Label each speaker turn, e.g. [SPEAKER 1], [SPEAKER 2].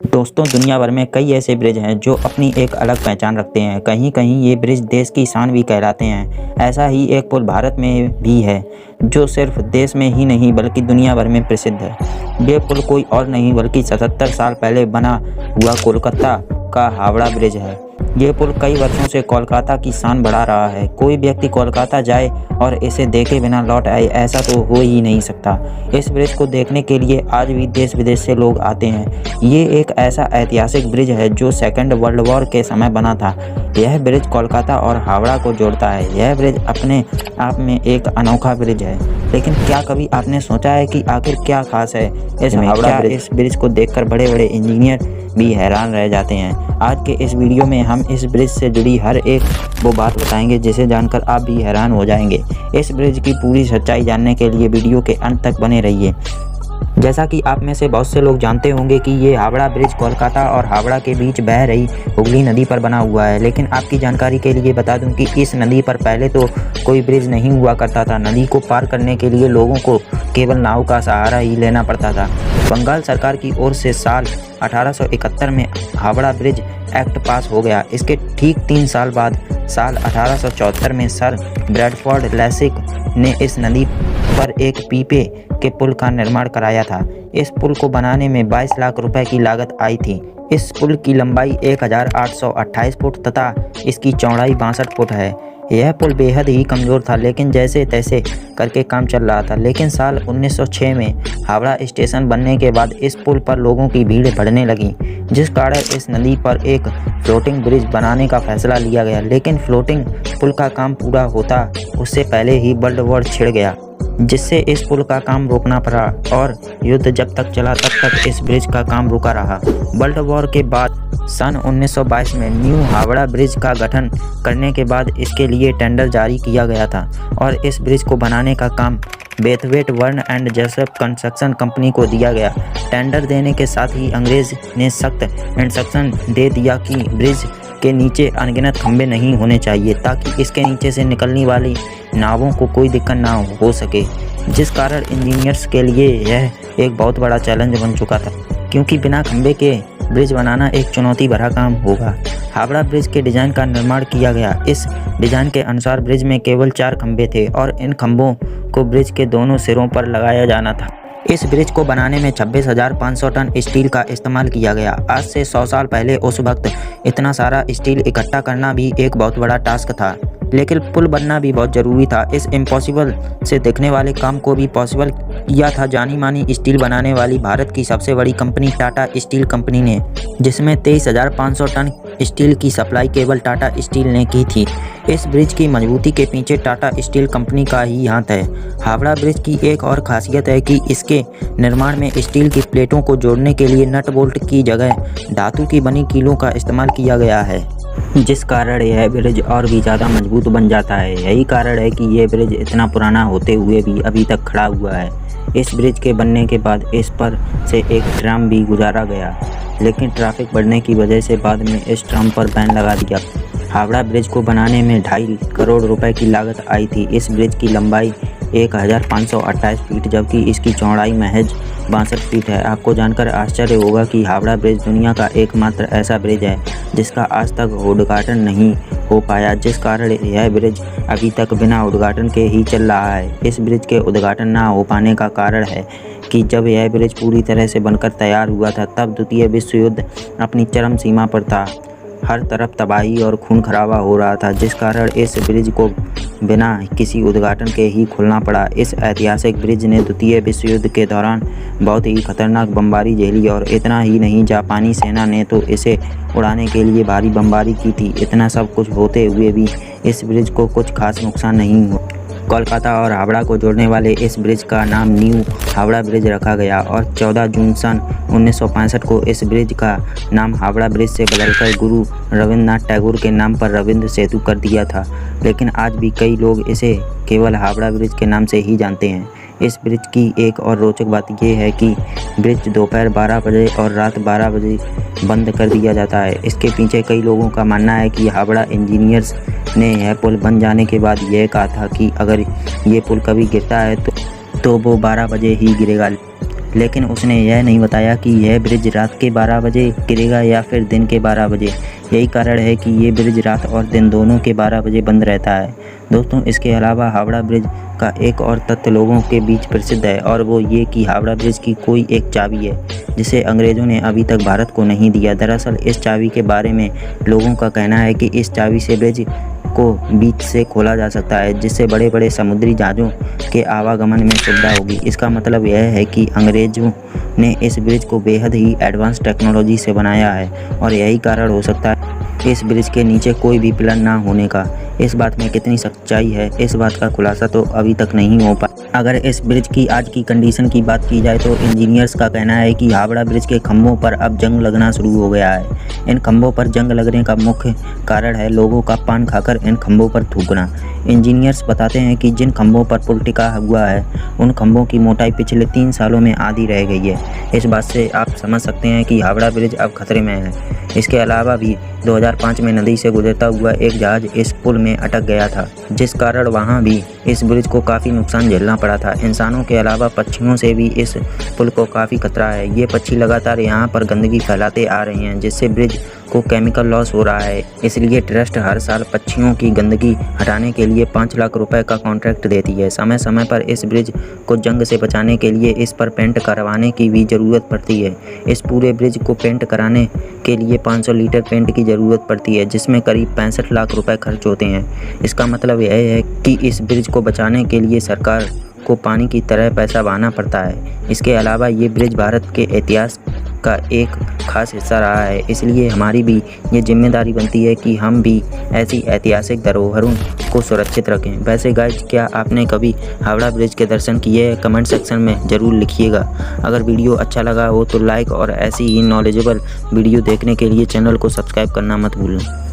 [SPEAKER 1] दोस्तों, दुनिया भर में कई ऐसे ब्रिज हैं जो अपनी एक अलग पहचान रखते हैं। कहीं कहीं ये ब्रिज देश की शान भी कहलाते हैं। ऐसा ही एक पुल भारत में भी है जो सिर्फ देश में ही नहीं बल्कि दुनिया भर में प्रसिद्ध है। ये पुल कोई और नहीं बल्कि 77 साल पहले बना हुआ कोलकाता का हावड़ा ब्रिज है। ये पुल कई वर्षों से कोलकाता की शान बढ़ा रहा है। कोई व्यक्ति कोलकाता जाए और इसे देखे बिना लौट आए, ऐसा तो हो ही नहीं सकता। इस ब्रिज को देखने के लिए आज भी देश विदेश से लोग आते हैं। ये एक ऐसा ऐतिहासिक ब्रिज है जो सेकेंड वर्ल्ड वॉर के समय बना था। यह ब्रिज कोलकाता और हावड़ा को जोड़ता है। यह ब्रिज अपने आप में एक अनोखा ब्रिज है। लेकिन क्या कभी आपने सोचा है कि आखिर क्या खास है इसमें? क्या इस ब्रिज को देखकर बड़े बड़े इंजीनियर भी हैरान रह जाते हैं। आज के इस वीडियो में हम इस ब्रिज से जुड़ी हर एक वो बात बताएंगे जिसे जानकर आप भी हैरान हो जाएंगे। इस ब्रिज की पूरी सच्चाई जानने के लिए वीडियो के अंत तक बने रहिए। जैसा कि आप में से बहुत से लोग जानते होंगे कि ये हावड़ा ब्रिज कोलकाता और हावड़ा के बीच बह रही हुगली नदी पर बना हुआ है। लेकिन आपकी जानकारी के लिए बता दूं कि इस नदी पर पहले तो कोई ब्रिज नहीं हुआ करता था। नदी को पार करने के लिए लोगों को केवल नाव का सहारा ही लेना पड़ता था। बंगाल सरकार की ओर से साल 1871 में हावड़ा ब्रिज एक्ट पास हो गया। इसके ठीक 3 साल बाद साल 1874 में सर ब्रैडफोर्ड लैसिक ने इस नदी पर एक पीपे के पुल का निर्माण कराया था। इस पुल को बनाने में 22 लाख रुपए की लागत आई थी। इस पुल की लंबाई 1828 फुट तथा इसकी चौड़ाई 62 फुट है। यह पुल बेहद ही कमज़ोर था, लेकिन जैसे तैसे करके काम चल रहा था। लेकिन साल 1906 में हावड़ा स्टेशन बनने के बाद इस पुल पर लोगों की भीड़ बढ़ने लगी, जिस कारण इस नदी पर एक फ्लोटिंग ब्रिज बनाने का फैसला लिया गया। लेकिन फ्लोटिंग पुल का काम पूरा होता उससे पहले ही वर्ल्ड वॉर छिड़ गया, जिससे इस पुल का काम रोकना पड़ा और युद्ध जब तक चला तब तक इस ब्रिज का काम रुका रहा। वर्ल्ड वॉर के बाद सन 1922 में न्यू हावड़ा ब्रिज का गठन करने के बाद इसके लिए टेंडर जारी किया गया था और इस ब्रिज को बनाने का काम बेथवेट वर्न एंड जोसेफ कंस्ट्रक्शन कंपनी को दिया गया। टेंडर देने के साथ ही अंग्रेज ने सख्त इंस्ट्रक्शन दे दिया कि ब्रिज के नीचे अनगिनत खंभे नहीं होने चाहिए ताकि इसके नीचे से निकलने वाली नावों को कोई दिक्कत ना हो सके, जिस कारण इंजीनियर्स के लिए यह एक बहुत बड़ा चैलेंज बन चुका था, क्योंकि बिना खंभे के ब्रिज बनाना एक चुनौती भरा काम होगा। हावड़ा ब्रिज के डिज़ाइन का निर्माण किया गया। इस डिज़ाइन के अनुसार ब्रिज में केवल 4 खंभे थे और इन खंभों को ब्रिज के दोनों सिरों पर लगाया जाना था। इस ब्रिज को बनाने में 26,500 टन स्टील का इस्तेमाल किया गया। आज से 100 साल पहले उस वक्त इतना सारा स्टील इकट्ठा करना भी एक बहुत बड़ा टास्क था, लेकिन पुल बनना भी बहुत ज़रूरी था। इस इम्पॉसिबल से दिखने वाले काम को भी पॉसिबल किया था जानी मानी स्टील बनाने वाली भारत की सबसे बड़ी कंपनी टाटा स्टील कंपनी ने, जिसमें 23,500 टन स्टील की सप्लाई केवल टाटा स्टील ने की थी। इस ब्रिज की मजबूती के पीछे टाटा स्टील कंपनी का ही हाथ है। हावड़ा ब्रिज की एक और खासियत है कि इसके निर्माण में स्टील की प्लेटों को जोड़ने के लिए नट बोल्ट की जगह धातु की बनी कीलों का इस्तेमाल किया गया है, जिस कारण यह ब्रिज और भी ज़्यादा मजबूत बन जाता है। यही कारण है कि यह ब्रिज इतना पुराना होते हुए भी अभी तक खड़ा हुआ है। इस ब्रिज के बनने के बाद इस पर से एक ट्राम भी गुजारा गया, लेकिन ट्रैफिक बढ़ने की वजह से बाद में इस ट्राम पर बैन लगा दिया। हावड़ा ब्रिज को बनाने में 2.5 करोड़ रुपए की लागत आई थी। इस ब्रिज की लंबाई 1528 फीट जबकि इसकी चौड़ाई महज 62 फीट है। आपको जानकर आश्चर्य होगा कि हावड़ा ब्रिज दुनिया का एकमात्र ऐसा ब्रिज है जिसका आज तक उद्घाटन नहीं हो पाया, जिस कारण यह ब्रिज अभी तक बिना उद्घाटन के ही चल रहा है। इस ब्रिज के उद्घाटन ना हो पाने का कारण है कि जब यह ब्रिज पूरी तरह से बनकर तैयार हुआ था तब द्वितीय विश्व युद्ध अपनी चरम सीमा पर था। हर तरफ तबाही और खून खराबा हो रहा था, जिस कारण इस ब्रिज को बिना किसी उद्घाटन के ही खोलना पड़ा। इस ऐतिहासिक ब्रिज ने द्वितीय विश्व युद्ध के दौरान बहुत ही खतरनाक बमबारी झेली और इतना ही नहीं, जापानी सेना ने तो इसे उड़ाने के लिए भारी बमबारी की थी। इतना सब कुछ होते हुए भी इस ब्रिज को कुछ खास नुकसान नहीं हुआ। कोलकाता और हावड़ा को जोड़ने वाले इस ब्रिज का नाम न्यू हावड़ा ब्रिज रखा गया और 14 जून सन 1965 को इस ब्रिज का नाम हावड़ा ब्रिज से बदलकर गुरु रविंद्रनाथ टैगोर के नाम पर रविंद्र सेतु कर दिया था। लेकिन आज भी कई लोग इसे केवल हावड़ा ब्रिज के नाम से ही जानते हैं। इस ब्रिज की एक और रोचक बात यह है कि ब्रिज दोपहर 12 बजे और रात 12 बजे बंद कर दिया जाता है। इसके पीछे कई लोगों का मानना है कि हावड़ा इंजीनियर्स ने यह पुल बन जाने के बाद यह कहा था कि अगर ये पुल कभी गिरता है तो वो 12 बजे ही गिरेगा। लेकिन उसने यह नहीं बताया कि यह ब्रिज रात के 12 बजे गिरेगा या फिर दिन के 12 बजे। यही कारण है कि ये ब्रिज रात और दिन दोनों के 12 बजे बंद रहता है। दोस्तों, इसके अलावा हावड़ा ब्रिज का एक और तथ्य लोगों के बीच प्रसिद्ध है और वो ये कि हावड़ा ब्रिज की कोई एक चाबी है जिसे अंग्रेज़ों ने अभी तक भारत को नहीं दिया। दरअसल इस चाबी के बारे में लोगों का कहना है कि इस चाबी से ब्रिज को बीच से खोला जा सकता है, जिससे बड़े बड़े समुद्री जहाज़ों के आवागमन में सुविधा होगी। इसका मतलब यह है कि अंग्रेज़ों ने इस ब्रिज को बेहद ही एडवांस टेक्नोलॉजी से बनाया है और यही कारण हो सकता है इस ब्रिज के नीचे कोई भी पिलर ना होने का। इस बात में कितनी सच्चाई है, इस बात का खुलासा तो अभी तक नहीं हो पाया। अगर इस ब्रिज की आज की कंडीशन की बात की जाए तो इंजीनियर्स का कहना है कि हावड़ा ब्रिज के खंभों पर अब जंग लगना शुरू हो गया है। इन खंभों पर जंग लगने का मुख्य कारण है लोगों का पान खाकर इन खंभों पर थूकना। इंजीनियर्स बताते हैं कि जिन खंभों पर पुल टिका हुआ है उन खंभों की मोटाई पिछले 3 सालों में आधी रह गई है। इस बात से आप समझ सकते हैं कि हावड़ा ब्रिज अब खतरे में है। इसके अलावा भी 2005 में नदी से गुजरता हुआ एक जहाज़ इस पुल में अटक गया था, जिस कारण वहां भी इस ब्रिज को काफ़ी नुकसान झेलना पड़ा था। इंसानों के अलावा पक्षियों से भी इस पुल को काफ़ी खतरा है। ये पक्षी लगातार यहाँ पर गंदगी फैलाते आ रहे हैं, जिससे ब्रिज को केमिकल लॉस हो रहा है। इसलिए ट्रस्ट हर साल पक्षियों की गंदगी हटाने के लिए 5 लाख रुपए का कॉन्ट्रैक्ट देती है। समय समय पर इस ब्रिज को जंग से बचाने के लिए इस पर पेंट करवाने की भी ज़रूरत पड़ती है। इस पूरे ब्रिज को पेंट कराने के लिए 500 लीटर पेंट की ज़रूरत पड़ती है, जिसमें करीब 65 लाख रुपए खर्च होते हैं। इसका मतलब यह है कि इस ब्रिज को बचाने के लिए सरकार को पानी की तरह पैसा बहाना पड़ता है। इसके अलावा ये ब्रिज भारत के इतिहास का एक खास हिस्सा रहा है, इसलिए हमारी भी ये जिम्मेदारी बनती है कि हम भी ऐसी ऐतिहासिक धरोहरों को सुरक्षित रखें। वैसे गाइस, क्या आपने कभी हावड़ा ब्रिज के दर्शन किए हैं? कमेंट सेक्शन में ज़रूर लिखिएगा। अगर वीडियो अच्छा लगा हो तो लाइक और ऐसी ही नॉलेजेबल वीडियो देखने के लिए चैनल को सब्सक्राइब करना मत भूलें।